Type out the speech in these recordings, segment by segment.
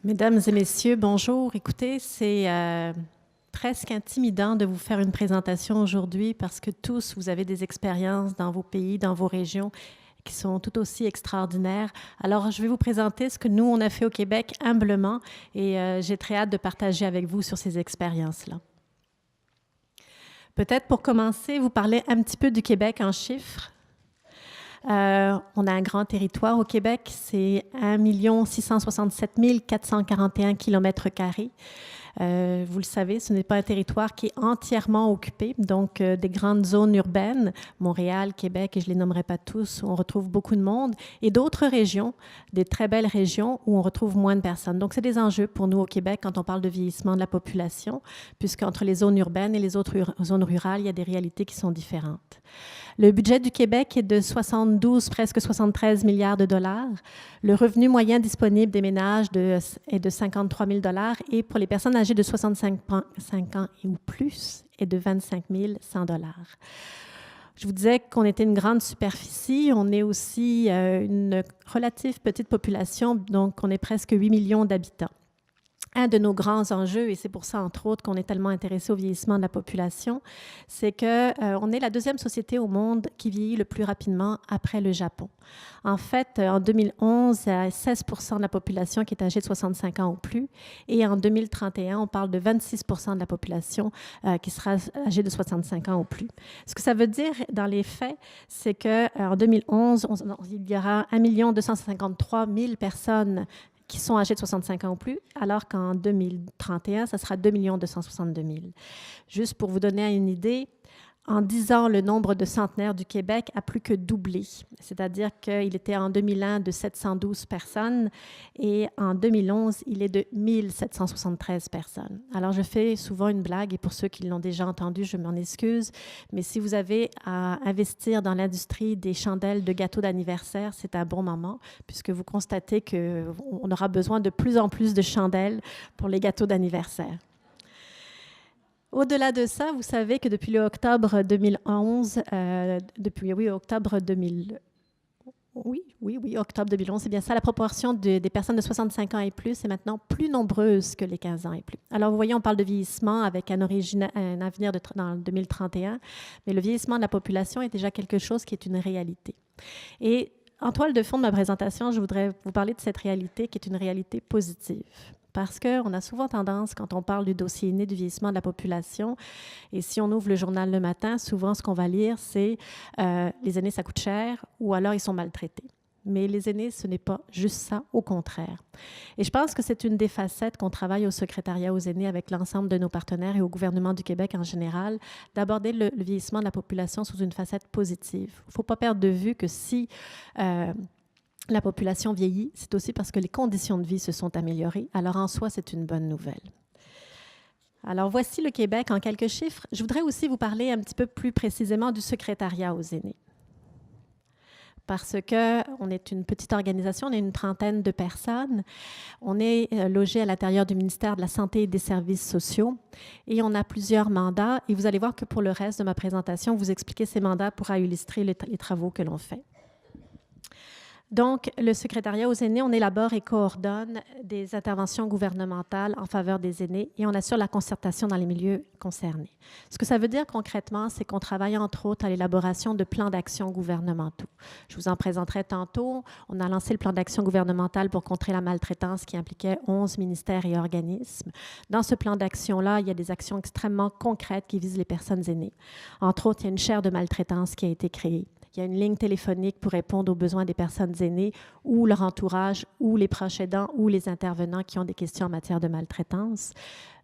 Mesdames et messieurs, bonjour. Écoutez, c'est presque intimidant de vous faire une présentation aujourd'hui parce que tous, vous avez des expériences dans vos pays, dans vos régions qui sont tout aussi extraordinaires. Alors, je vais vous présenter ce que nous, on a fait au Québec humblement et j'ai très hâte de partager avec vous sur ces expériences-là. Peut-être pour commencer, vous parler un petit peu du Québec en chiffres. On a un grand territoire au Québec, c'est 1 667 441 km². Vous le savez, ce n'est pas un territoire qui est entièrement occupé, donc des grandes zones urbaines, Montréal, Québec, et je ne les nommerai pas tous, où on retrouve beaucoup de monde, et d'autres régions, des très belles régions où on retrouve moins de personnes. Donc, c'est des enjeux pour nous au Québec quand on parle de vieillissement de la population, puisqu'entre les zones urbaines et les autres zones rurales, il y a des réalités qui sont différentes. Le budget du Québec est de 72, presque 73 milliards de dollars. Le revenu moyen disponible des ménages est de 53 000 dollars et pour les personnes âgées de 65 ans et ou plus est de 25 100 dollars. Je vous disais qu'on était une grande superficie. On est aussi une relative petite population, donc on est presque 8 millions d'habitants. Un de nos grands enjeux, et c'est pour ça, entre autres, qu'on est tellement intéressé au vieillissement de la population, c'est qu'on est la deuxième société au monde qui vieillit le plus rapidement après le Japon. En fait, en 2011, il y a 16 % de la population qui est âgée de 65 ans ou plus, et en 2031, on parle de 26 % de la population qui sera âgée de 65 ans ou plus. Ce que ça veut dire dans les faits, c'est qu'en 2011, il y aura 1 253 000 personnes qui sont âgés de 65 ans ou plus, alors qu'en 2031, ça sera 2 262 000. Juste pour vous donner une idée, en 10 ans, le nombre de centenaires du Québec a plus que doublé. C'est-à-dire qu'il était en 2001 de 712 personnes et en 2011, il est de 1773 personnes. Alors, je fais souvent une blague et pour ceux qui l'ont déjà entendu, je m'en excuse, mais si vous avez à investir dans l'industrie des chandelles de gâteaux d'anniversaire, c'est un bon moment puisque vous constatez qu'on aura besoin de plus en plus de chandelles pour les gâteaux d'anniversaire. Au-delà de ça, vous savez que depuis le octobre 2011, octobre 2011, c'est bien ça, la proportion des personnes de 65 ans et plus est maintenant plus nombreuse que les 15 ans et plus. Alors, vous voyez, on parle de vieillissement avec un avenir dans 2031, mais le vieillissement de la population est déjà quelque chose qui est une réalité. Et en toile de fond de ma présentation, je voudrais vous parler de cette réalité qui est une réalité positive. Parce qu'on a souvent tendance, quand on parle du dossier aîné du vieillissement de la population, et si on ouvre le journal le matin, souvent ce qu'on va lire, c'est les aînés, ça coûte cher, ou alors ils sont maltraités. Mais les aînés, ce n'est pas juste ça, au contraire. Et je pense que c'est une des facettes qu'on travaille au secrétariat aux aînés avec l'ensemble de nos partenaires et au gouvernement du Québec en général, d'aborder le vieillissement de la population sous une facette positive. Il ne faut pas perdre de vue que si la population vieillit, c'est aussi parce que les conditions de vie se sont améliorées. Alors, en soi, c'est une bonne nouvelle. Alors, voici le Québec en quelques chiffres. Je voudrais aussi vous parler un petit peu plus précisément du secrétariat aux aînés. Parce qu'on est une petite organisation, on est une trentaine de personnes. On est logé à l'intérieur du ministère de la Santé et des Services sociaux et on a plusieurs mandats. Et vous allez voir que pour le reste de ma présentation, vous expliquer ces mandats pourra illustrer les travaux que l'on fait. Donc, le secrétariat aux aînés, on élabore et coordonne des interventions gouvernementales en faveur des aînés et on assure la concertation dans les milieux concernés. Ce que ça veut dire concrètement, c'est qu'on travaille entre autres à l'élaboration de plans d'action gouvernementaux. Je vous en présenterai tantôt. On a lancé le plan d'action gouvernemental pour contrer la maltraitance qui impliquait 11 ministères et organismes. Dans ce plan d'action-là, il y a des actions extrêmement concrètes qui visent les personnes aînées. Entre autres, il y a une chaire de maltraitance qui a été créée. Il y a une ligne téléphonique pour répondre aux besoins des personnes aînées ou leur entourage ou les proches aidants ou les intervenants qui ont des questions en matière de maltraitance.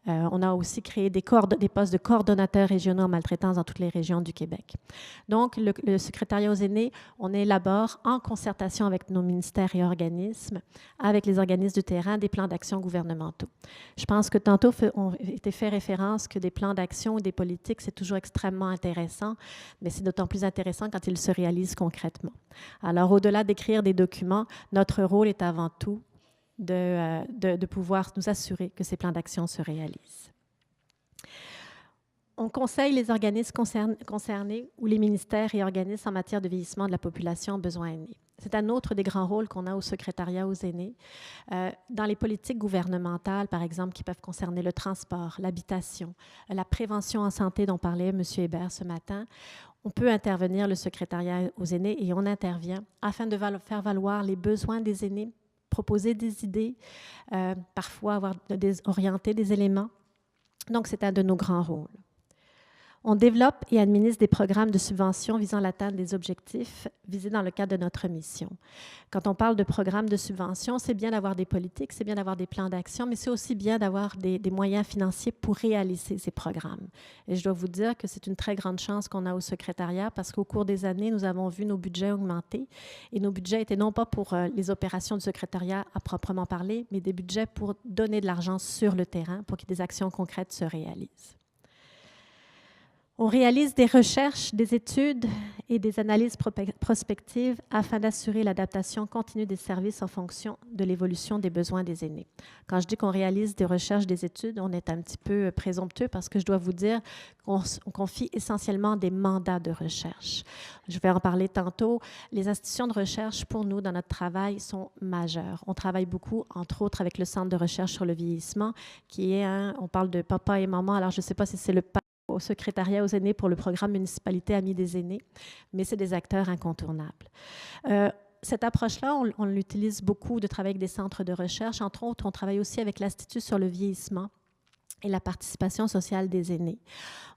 On a aussi créé des postes de coordonnateurs régionaux en maltraitance dans toutes les régions du Québec. Donc, le secrétariat aux aînés, on élabore en concertation avec nos ministères et organismes, avec les organismes du terrain, des plans d'action gouvernementaux. Je pense que tantôt, on était fait référence que des plans d'action ou des politiques, c'est toujours extrêmement intéressant, mais c'est d'autant plus intéressant quand ils se réalisent concrètement. Alors, au-delà d'écrire des documents, notre rôle est avant tout de pouvoir nous assurer que ces plans d'action se réalisent. On conseille les organismes concernés ou les ministères et organismes en matière de vieillissement de la population en besoins aînés. C'est un autre des grands rôles qu'on a au secrétariat aux aînés. Dans les politiques gouvernementales, par exemple, qui peuvent concerner le transport, l'habitation, la prévention en santé dont parlait M. Hébert ce matin, on peut intervenir le secrétariat aux aînés et on intervient afin de faire valoir les besoins des aînés, proposer des idées, parfois orienter des éléments. Donc, c'est un de nos grands rôles. On développe et administre des programmes de subvention visant à l'atteinte des objectifs visés dans le cadre de notre mission. Quand on parle de programmes de subvention, c'est bien d'avoir des politiques, c'est bien d'avoir des plans d'action, mais c'est aussi bien d'avoir des moyens financiers pour réaliser ces programmes. Et je dois vous dire que c'est une très grande chance qu'on a au secrétariat parce qu'au cours des années, nous avons vu nos budgets augmenter et nos budgets étaient non pas pour les opérations du secrétariat à proprement parler, mais des budgets pour donner de l'argent sur le terrain pour que des actions concrètes se réalisent. On réalise des recherches, des études et des analyses prospectives afin d'assurer l'adaptation continue des services en fonction de l'évolution des besoins des aînés. Quand je dis qu'on réalise des recherches, des études, on est un petit peu présomptueux parce que je dois vous dire qu'on confie essentiellement des mandats de recherche. Je vais en parler tantôt. Les institutions de recherche, pour nous, dans notre travail, sont majeures. On travaille beaucoup, entre autres, avec le Centre de recherche sur le vieillissement, qui est on parle de papa et maman, alors je ne sais pas si c'est le au secrétariat aux aînés pour le programme Municipalité Amis des aînés, mais c'est des acteurs incontournables. Cette approche-là, on l'utilise beaucoup de travailler avec des centres de recherche. Entre autres, on travaille aussi avec l'Institut sur le vieillissement et la participation sociale des aînés.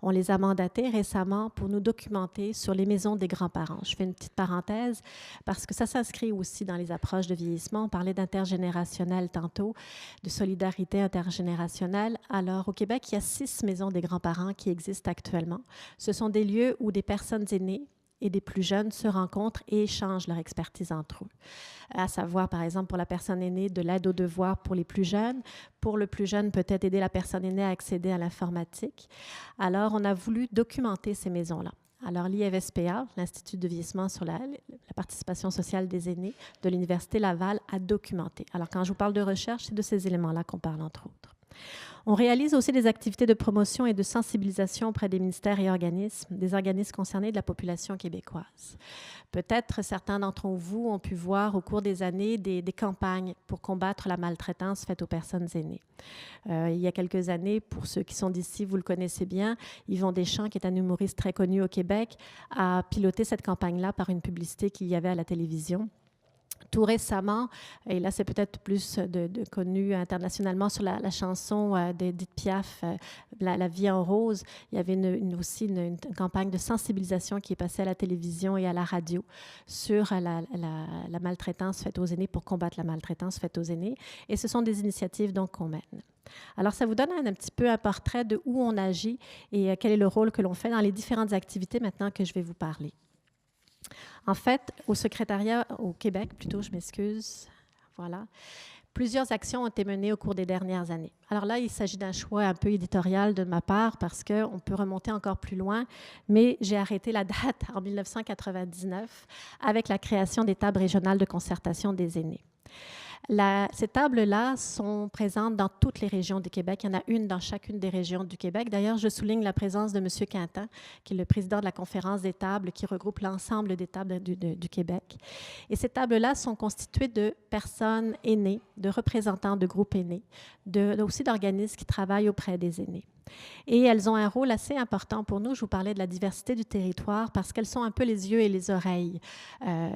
On les a mandatés récemment pour nous documenter sur les maisons des grands-parents. Je fais une petite parenthèse parce que ça s'inscrit aussi dans les approches de vieillissement. On parlait d'intergénérationnel tantôt, de solidarité intergénérationnelle. Alors, au Québec, il y a 6 maisons des grands-parents qui existent actuellement. Ce sont des lieux où des personnes aînées et des plus jeunes se rencontrent et échangent leur expertise entre eux. À savoir, par exemple, pour la personne aînée, de l'aide aux devoirs pour les plus jeunes. Pour le plus jeune, peut-être aider la personne aînée à accéder à l'informatique. Alors, on a voulu documenter ces maisons-là. Alors, l'IFSPA, l'Institut de vieillissement sur la participation sociale des aînés de l'Université Laval, a documenté. Alors, quand je vous parle de recherche, c'est de ces éléments-là qu'on parle, entre autres. On réalise aussi des activités de promotion et de sensibilisation auprès des ministères et organismes, des organismes concernés de la population québécoise. Peut-être certains d'entre vous ont pu voir au cours des années des campagnes pour combattre la maltraitance faite aux personnes aînées. Il y a quelques années, pour ceux qui sont d'ici, vous le connaissez bien, Yvon Deschamps, qui est un humoriste très connu au Québec, a piloté cette campagne-là par une publicité qu'il y avait à la télévision. Tout récemment, et là c'est peut-être plus connu internationalement sur la chanson d'Edith Piaf, la vie en rose, il y avait aussi une campagne de sensibilisation qui est passée à la télévision et à la radio sur la maltraitance faite aux aînés, pour combattre la maltraitance faite aux aînés. Et ce sont des initiatives donc qu'on mène. Alors, ça vous donne un petit peu un portrait de où on agit et quel est le rôle que l'on fait dans les différentes activités maintenant que je vais vous parler. En fait, au secrétariat, au Québec plutôt, je m'excuse, voilà, plusieurs actions ont été menées au cours des dernières années. Alors là, il s'agit d'un choix un peu éditorial de ma part parce qu'on peut remonter encore plus loin, mais j'ai arrêté la date en 1999 avec la création des tables régionales de concertation des aînés. Ces tables-là sont présentes dans toutes les régions du Québec. Il y en a une dans chacune des régions du Québec. D'ailleurs, je souligne la présence de M. Quintin, qui est le président de la conférence des tables, qui regroupe l'ensemble des tables du Québec. Et ces tables-là sont constituées de personnes aînées, de représentants de groupes aînés, aussi d'organismes qui travaillent auprès des aînés. Et elles ont un rôle assez important pour nous. Je vous parlais de la diversité du territoire parce qu'elles sont un peu les yeux et les oreilles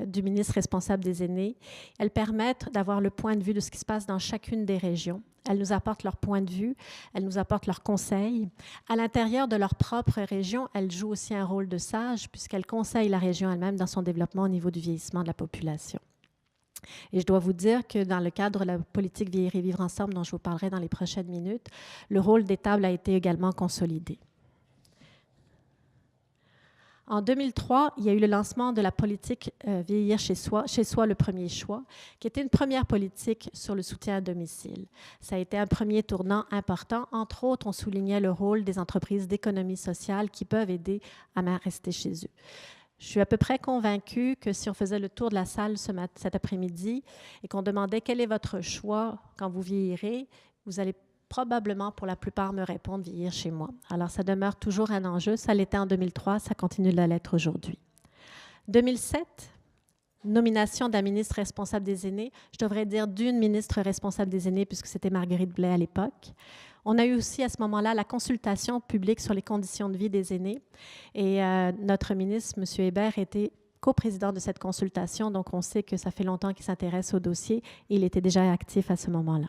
du ministre responsable des aînés. Elles permettent d'avoir le point de vue de ce qui se passe dans chacune des régions. Elles nous apportent leur point de vue, elles nous apportent leurs conseils. À l'intérieur de leur propre région, elles jouent aussi un rôle de sage puisqu'elles conseillent la région elle-même dans son développement au niveau du vieillissement de la population. Et je dois vous dire que dans le cadre de la politique Vieillir et vivre ensemble, dont je vous parlerai dans les prochaines minutes, le rôle des tables a été également consolidé. En 2003, il y a eu le lancement de la politique Vieillir chez soi le premier choix, qui était une première politique sur le soutien à domicile. Ça a été un premier tournant important. Entre autres, on soulignait le rôle des entreprises d'économie sociale qui peuvent aider à rester chez eux. Je suis à peu près convaincue que si on faisait le tour de la salle cet après-midi et qu'on demandait quel est votre choix quand vous vieillirez, vous allez probablement pour la plupart me répondent vieillir chez moi. Alors ça demeure toujours un enjeu, ça l'était en 2003, ça continue de l'être aujourd'hui. 2007, nomination d'un ministre responsable des aînés, je devrais dire d'une ministre responsable des aînés puisque c'était Marguerite Blais à l'époque. On a eu aussi à ce moment-là la consultation publique sur les conditions de vie des aînés et notre ministre, M. Hébert, était coprésident de cette consultation, donc on sait que ça fait longtemps qu'il s'intéresse au dossier et il était déjà actif à ce moment-là.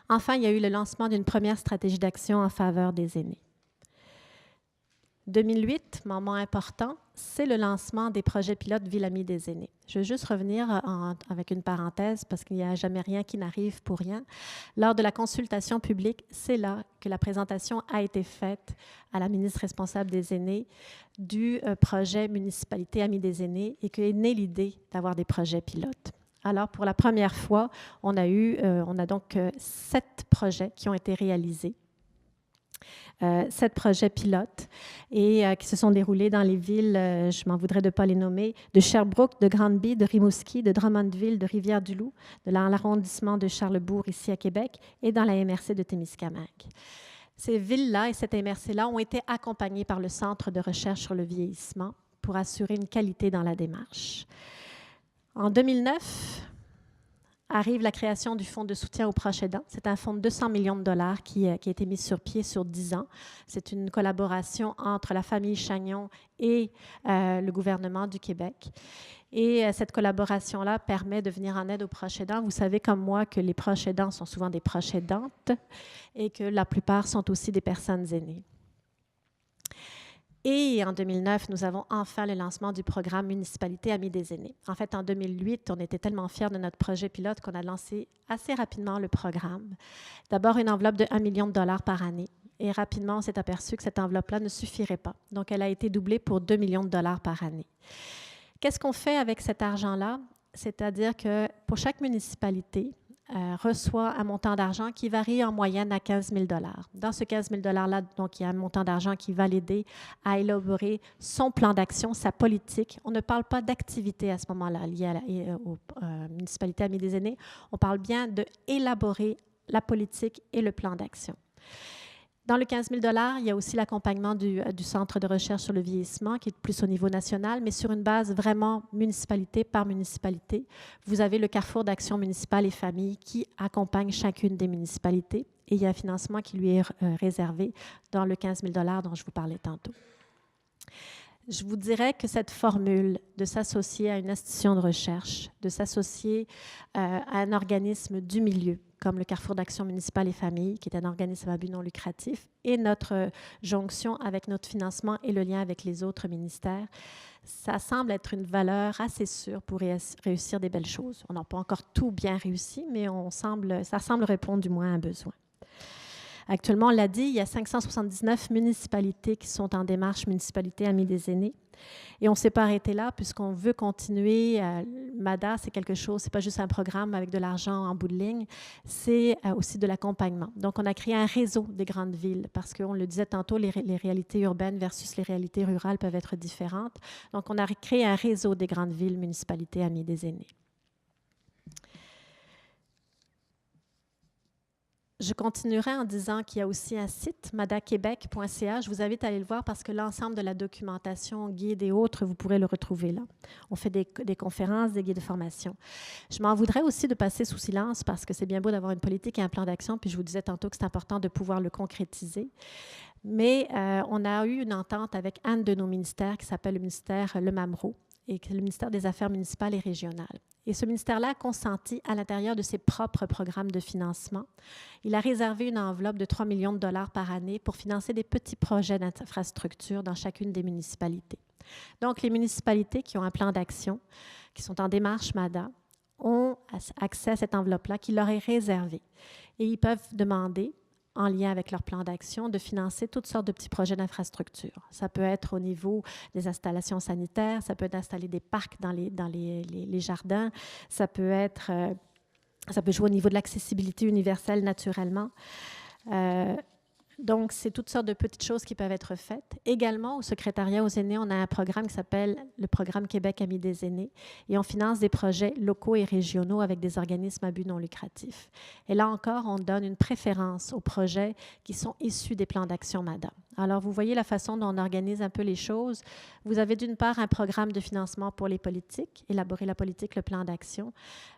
Enfin, il y a eu le lancement d'une première stratégie d'action en faveur des aînés. 2008, moment important, c'est le lancement des projets pilotes Ville amie des aînés. Je veux juste revenir avec une parenthèse parce qu'il n'y a jamais rien qui n'arrive pour rien. Lors de la consultation publique, c'est là que la présentation a été faite à la ministre responsable des aînés du projet Municipalité amie des aînés et qu'est née l'idée d'avoir des projets pilotes. Alors, pour la première fois, on a donc 7 projets qui ont été réalisés. 7 projets pilotes et qui se sont déroulés dans les villes, je m'en voudrais de ne pas les nommer, de Sherbrooke, de Granby, de Rimouski, de Drummondville, de Rivière-du-Loup, de l'arrondissement de Charlesbourg ici à Québec et dans la MRC de Témiscamingue. Ces villes-là et cette MRC-là ont été accompagnées par le Centre de recherche sur le vieillissement pour assurer une qualité dans la démarche. En 2009, arrive la création du Fonds de soutien aux proches aidants. C'est un fonds de 200 millions de dollars qui a été mis sur pied sur 10 ans. C'est une collaboration entre la famille Chagnon et le gouvernement du Québec. Et cette collaboration-là permet de venir en aide aux proches aidants. Vous savez comme moi que les proches aidants sont souvent des proches aidantes et que la plupart sont aussi des personnes aînées. Et en 2009, nous avons enfin le lancement du programme Municipalité amie des aînés. En fait, en 2008, on était tellement fiers de notre projet pilote qu'on a lancé assez rapidement le programme. D'abord, une enveloppe de 1 million de dollars par année. Et rapidement, on s'est aperçu que cette enveloppe-là ne suffirait pas. Donc, elle a été doublée pour 2 millions de dollars par année. Qu'est-ce qu'on fait avec cet argent-là? C'est-à-dire que pour chaque municipalité, reçoit un montant d'argent qui varie en moyenne à 15 000 $. Dans ce 15 000 $-là, donc, il y a un montant d'argent qui va l'aider à élaborer son plan d'action, sa politique. On ne parle pas d'activité à ce moment-là liée aux municipalités amies des aînés. On parle bien d'élaborer la politique et le plan d'action. Dans le 15 000 $, il y a aussi l'accompagnement du Centre de recherche sur le vieillissement, qui est plus au niveau national, mais sur une base vraiment municipalité par municipalité. Vous avez le Carrefour d'action municipale et famille qui accompagne chacune des municipalités et il y a un financement qui lui est réservé dans le 15 000 $ dont je vous parlais tantôt. Je vous dirais que cette formule de s'associer à une institution de recherche, de s'associer à un organisme du milieu, comme le Carrefour d'action municipale et famille, qui est un organisme à but non lucratif, et notre jonction avec notre financement et le lien avec les autres ministères, ça semble être une valeur assez sûre pour réussir des belles choses. On n'a pas encore tout bien réussi, mais ça semble répondre du moins à un besoin. Actuellement, on l'a dit, il y a 579 municipalités qui sont en démarche Municipalité amie des aînés. Et on ne s'est pas arrêté là puisqu'on veut continuer. MADA, c'est quelque chose, ce n'est pas juste un programme avec de l'argent en bout de ligne, c'est aussi de l'accompagnement. Donc, on a créé un réseau des grandes villes parce qu'on le disait tantôt, les réalités urbaines versus les réalités rurales peuvent être différentes. Donc, on a créé un réseau des grandes villes Municipalité amie des aînés. Je continuerai en disant qu'il y a aussi un site, madaquebec.ca. Je vous invite à aller le voir parce que l'ensemble de la documentation, guide et autres, vous pourrez le retrouver là. On fait des conférences, des guides de formation. Je m'en voudrais aussi de passer sous silence parce que c'est bien beau d'avoir une politique et un plan d'action, puis je vous disais tantôt que c'est important de pouvoir le concrétiser. Mais on a eu une entente avec un de nos ministères qui s'appelle le ministère Le Mamreau et le ministère des Affaires municipales et régionales. Et ce ministère-là a consenti à l'intérieur de ses propres programmes de financement. Il a réservé une enveloppe de 3 millions de dollars par année pour financer des petits projets d'infrastructure dans chacune des municipalités. Donc, les municipalités qui ont un plan d'action, qui sont en démarche MADA, ont accès à cette enveloppe-là qui leur est réservée. Et ils peuvent demander, en lien avec leur plan d'action, de financer toutes sortes de petits projets d'infrastructure. Ça peut être au niveau des installations sanitaires, ça peut être d'installer des parcs dans les jardins, ça peut jouer au niveau de l'accessibilité universelle naturellement. Donc, c'est toutes sortes de petites choses qui peuvent être faites. Également, au secrétariat aux aînés, on a un programme qui s'appelle le programme Québec Amis des aînés et on finance des projets locaux et régionaux avec des organismes à but non lucratif. Et là encore, on donne une préférence aux projets qui sont issus des plans d'action MADA. Alors, vous voyez la façon dont on organise un peu les choses. Vous avez d'une part un programme de financement pour les politiques, élaborer la politique, le plan d'action,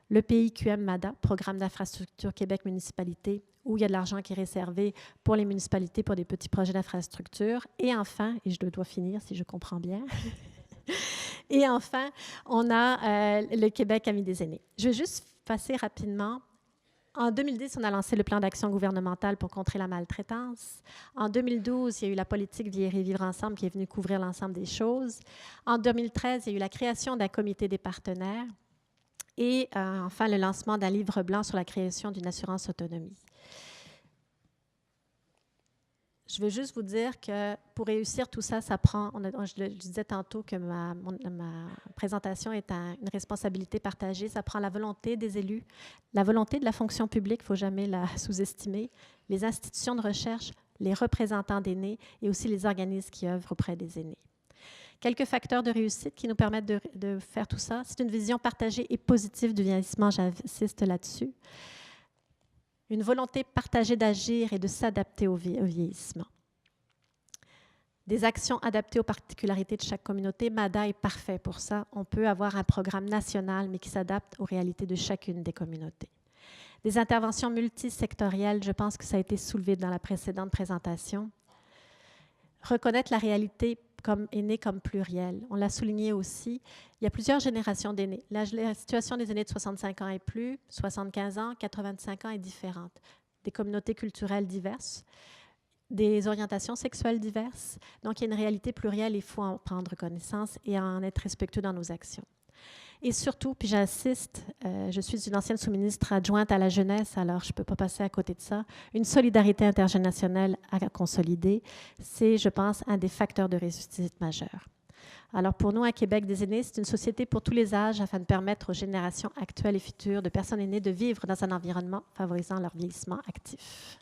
le PIQM MADA, Programme d'infrastructure Québec Municipalité, où il y a de l'argent qui est réservé pour les municipalités pour des petits projets d'infrastructure. Et enfin, et je dois finir si je comprends bien, et enfin, on a le Québec Amis des aînés. Je vais juste passer rapidement. En 2010, on a lancé le plan d'action gouvernemental pour contrer la maltraitance. En 2012, il y a eu la politique Vieillir et vivre ensemble qui est venue couvrir l'ensemble des choses. En 2013, il y a eu la création d'un comité des partenaires. Et enfin, le lancement d'un livre blanc sur la création d'une assurance autonomie. Je veux juste vous dire que pour réussir tout ça, ça prend, je disais tantôt que ma présentation est une responsabilité partagée, ça prend la volonté des élus, la volonté de la fonction publique, il ne faut jamais la sous-estimer, les institutions de recherche, les représentants d'aînés et aussi les organismes qui œuvrent auprès des aînés. Quelques facteurs de réussite qui nous permettent de faire tout ça, c'est une vision partagée et positive du vieillissement, j'insiste là-dessus. Une volonté partagée d'agir et de s'adapter au vieillissement. Des actions adaptées aux particularités de chaque communauté. MADA est parfait pour ça. On peut avoir un programme national, mais qui s'adapte aux réalités de chacune des communautés. Des interventions multisectorielles, je pense que ça a été soulevé dans la précédente présentation. Reconnaître la réalité comme aînés comme pluriel. On l'a souligné aussi. Il y a plusieurs générations d'aînés. La situation des aînés de 65 ans et plus, 75 ans, 85 ans est différente. Des communautés culturelles diverses, des orientations sexuelles diverses. Donc, il y a une réalité plurielle, il faut en prendre connaissance et en être respectueux dans nos actions. Et surtout, puis j'insiste, je suis une ancienne sous-ministre adjointe à la jeunesse, alors je ne peux pas passer à côté de ça. Une solidarité intergénérationnelle à consolider, c'est, je pense, un des facteurs de réussite majeurs. Alors pour nous, à Québec des aînés, c'est une société pour tous les âges afin de permettre aux générations actuelles et futures de personnes aînées de vivre dans un environnement favorisant leur vieillissement actif.